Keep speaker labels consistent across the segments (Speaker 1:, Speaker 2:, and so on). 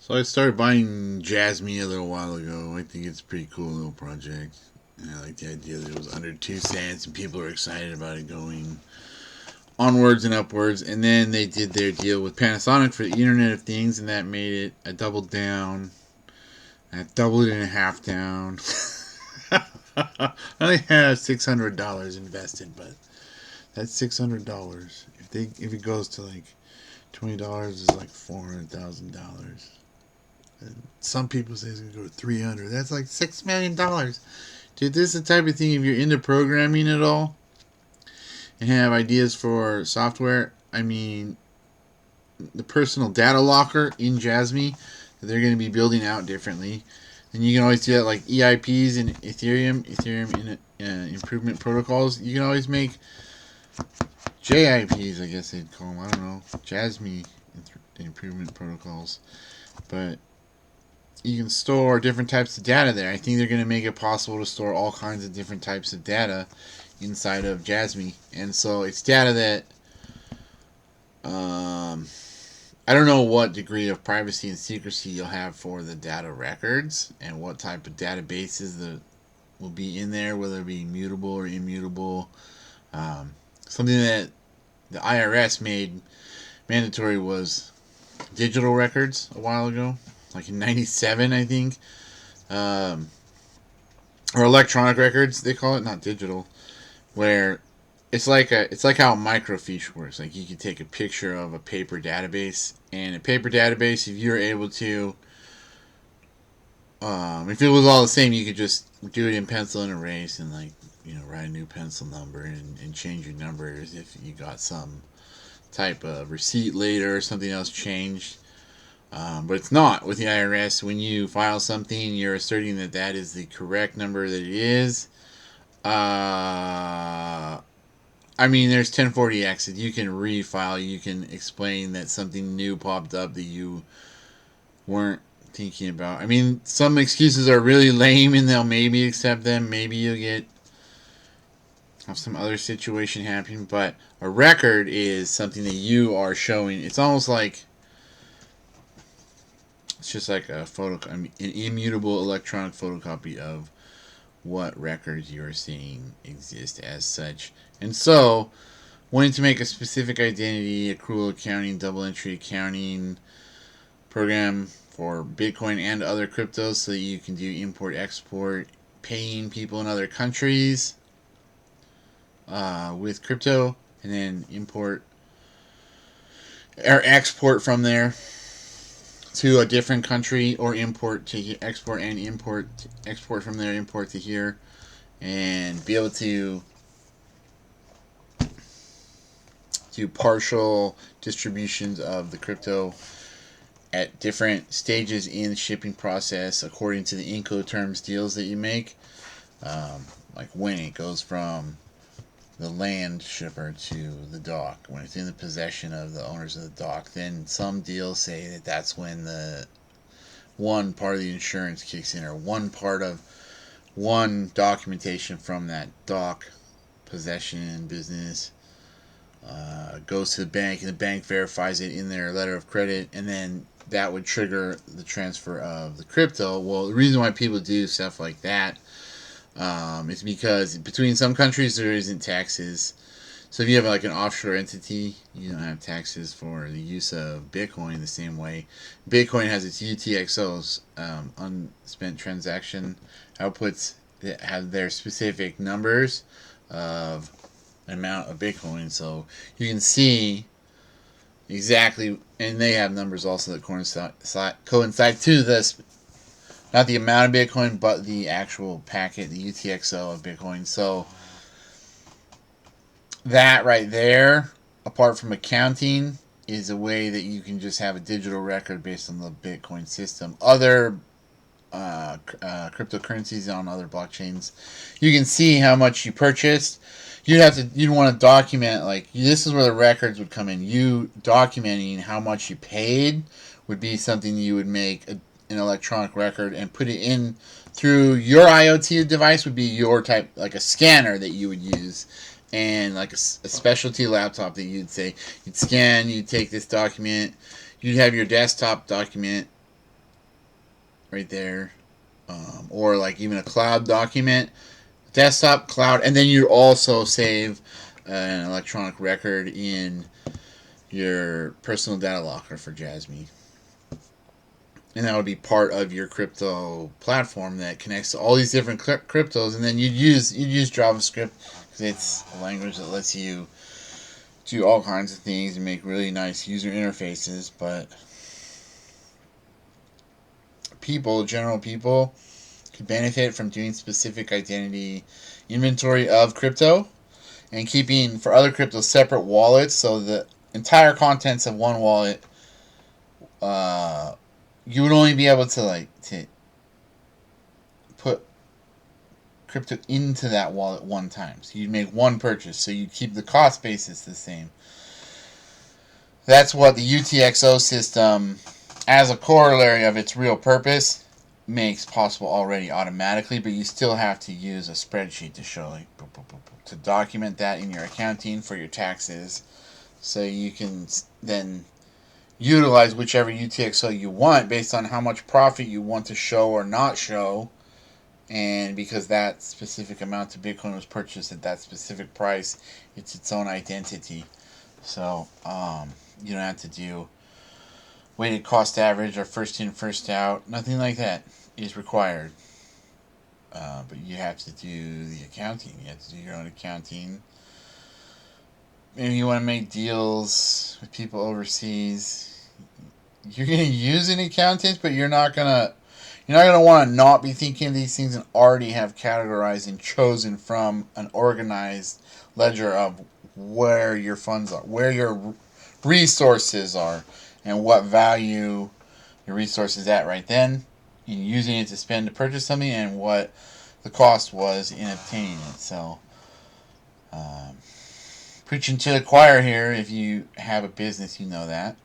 Speaker 1: So I started buying Jasmy a little while ago. I think it's a pretty cool little project. And I like the idea that it was under 2 cents and people are excited about it going onwards and upwards. And then they did their deal with Panasonic for the Internet of Things, and that made it a double down. I doubled it in a half down. I only have $600 invested, but that's $600. If it goes to like $20, it's like $400,000. Some people say it's gonna go to 300. That's like $6 million, dude. This is the type of thing. If you're into programming at all and have ideas for software, I mean, the personal data locker in Jasmy that they're going to be building out differently, and you can always do that like EIPs and Ethereum improvement protocols. You can always make JIPs, I guess they'd call them. I don't know, Jasmy improvement protocols, but you can store different types of data there. I think they're going to make it possible to store all kinds of different types of data inside of Jasmy. And so it's data that I don't know what degree of privacy and secrecy you'll have for the data records and what type of databases that will be in there, whether it be mutable or immutable. Something that the IRS made mandatory was digital records a while ago, like in '97, I think, um, or electronic records they call it, not digital, where it's like how microfiche works. Like you can take a picture of a paper database, and a paper database, if you're able to, if it was all the same, you could just do it in pencil and erase, and like write a new pencil number and change your numbers if you got some type of receipt later or something else changed. But it's not with the IRS. When you file something, you're asserting that that is the correct number that it is. I mean, there's 1040X. You can refile. You can explain that something new popped up that you weren't thinking about. I mean, some excuses are really lame, and they'll maybe accept them. Maybe you'll have some other situation happen. But a record is something that you are showing. It's almost like it's just like a photo. I mean, an immutable electronic photocopy of what records you're seeing exist as such. And so, wanting to make a specific identity, accrual accounting, double entry accounting program for Bitcoin and other cryptos so that you can do import export, paying people in other countries with crypto, and then import or export from there to a different country, or import to export and export from there, import to here, and be able to do partial distributions of the crypto at different stages in the shipping process according to the Incoterms deals that you make. Like when it goes from the land shipper to the dock, when it's in the possession of the owners of the dock, then some deals say that that's when the one part of the insurance kicks in, or one documentation from that dock possession business goes to the bank, and the bank verifies it in their letter of credit, and then that would trigger the transfer of the crypto. Well, the reason why people do stuff like that is because between some countries there isn't taxes. So if you have like an offshore entity, you don't have taxes for the use of Bitcoin the same way. Bitcoin has its UTXOs, unspent transaction outputs, that have their specific numbers of amount of Bitcoin. So you can see exactly, and they have numbers also that coincide to this, not the amount of Bitcoin, but the actual packet, the UTXO of Bitcoin. So that right there, apart from accounting, is a way that you can just have a digital record based on the Bitcoin system. Other cryptocurrencies on other blockchains, you can see how much you purchased. You'd want to document, like, this is where the records would come in. You documenting how much you paid would be something you would make an electronic record and put it in through your IoT device. Would be your type, like a scanner that you would use, and like a specialty laptop that you'd scan, you'd take this document, you'd have your desktop document right there, or like even a cloud document, desktop, cloud, and then you also save an electronic record in your personal data locker for Jasmy. And that would be part of your crypto platform that connects to all these different cryptos, and then you'd use JavaScript because it's a language that lets you do all kinds of things and make really nice user interfaces. But general people, could benefit from doing specific identity inventory of crypto and keeping for other cryptos separate wallets, so the entire contents of one wallet, uh, you would only be able to put crypto into that wallet one time. So you'd make one purchase, so you'd keep the cost basis the same. That's what the UTXO system, as a corollary of its real purpose, makes possible already automatically, but you still have to use a spreadsheet to show, like, to document that in your accounting for your taxes, so you can then utilize whichever UTXO you want based on how much profit you want to show or not show. And because that specific amount of Bitcoin was purchased at that specific price, it's its own identity. So you don't have to do weighted cost average or first in, first out. Nothing like that is required. But you have to do the accounting. You have to do your own accounting. Maybe you want to make deals with people overseas. You're going to use an accountant, but you're not going to want to not be thinking of these things and already have categorized and chosen from an organized ledger of where your funds are, where your resources are, and what value your resources at right then, and using it to spend to purchase something, and what the cost was in obtaining it. So, preaching to the choir here. If you have a business, you know that.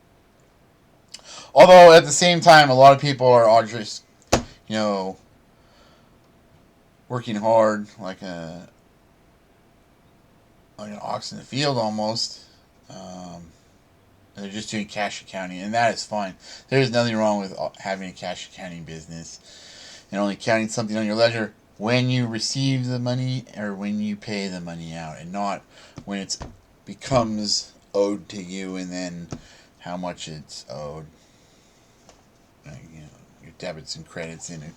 Speaker 1: Although at the same time, a lot of people are just, working hard like an ox in the field almost. They're just doing cash accounting, and that is fine. There's nothing wrong with having a cash accounting business and only counting something on your ledger when you receive the money or when you pay the money out, and not when it becomes owed to you and then how much it's owed. Your debits and credits in it.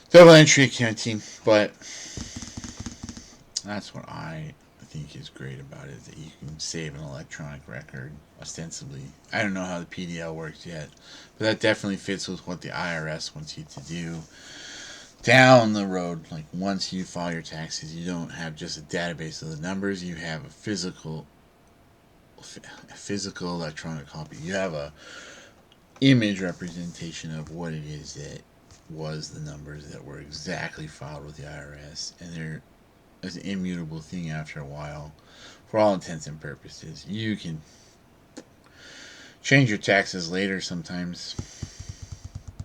Speaker 1: Double entry accounting, but that's what I think is great about it, that you can save an electronic record ostensibly. I don't know how the PDL works yet, but that definitely fits with what the IRS wants you to do down the road. Like, once you file your taxes, you don't have just a database of the numbers, you have a physical electronic copy. You have a image representation of what it is that was the numbers that were exactly filed with the IRS, and they're as an immutable thing after a while. For all intents and purposes, you can change your taxes later sometimes,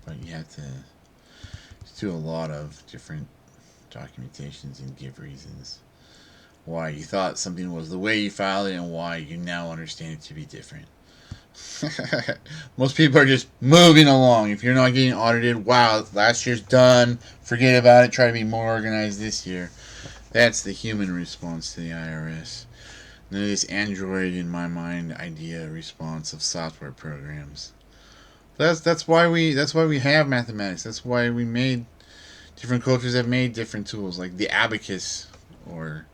Speaker 1: but you have to do a lot of different documentations and give reasons why you thought something was the way you filed it and why you now understand it to be different. Most people are just moving along. If you're not getting audited, wow, last year's done, forget about it, try to be more organized this year. That's the human response to the IRS. None of this Android, in my mind, idea response of software programs. That's why we have mathematics. That's why we made different cultures have made different tools like the abacus or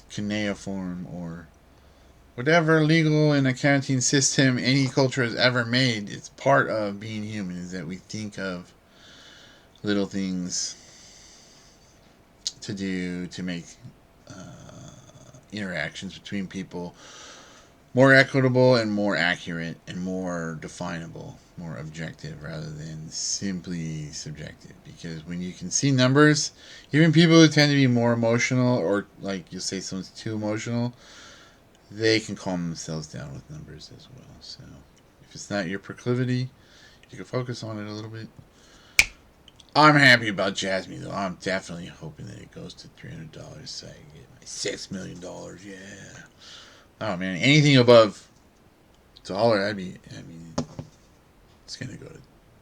Speaker 1: cuneiform or whatever legal and accounting system any culture has ever made. It's part of being human, is that we think of little things to do to make interactions between people more equitable and more accurate and more definable, more objective rather than simply subjective. Because when you can see numbers, even people who tend to be more emotional, or like you'll say someone's too emotional, they can calm themselves down with numbers as well. So if it's not your proclivity, you can focus on it a little bit. I'm happy about Jasmy, though. I'm definitely hoping that it goes to $300 so I can get my $6 million. Yeah. Oh, man. Anything above $1, it's going to go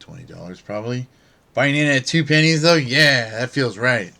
Speaker 1: to $20 probably. Buying in at 2 pennies though, yeah, that feels right.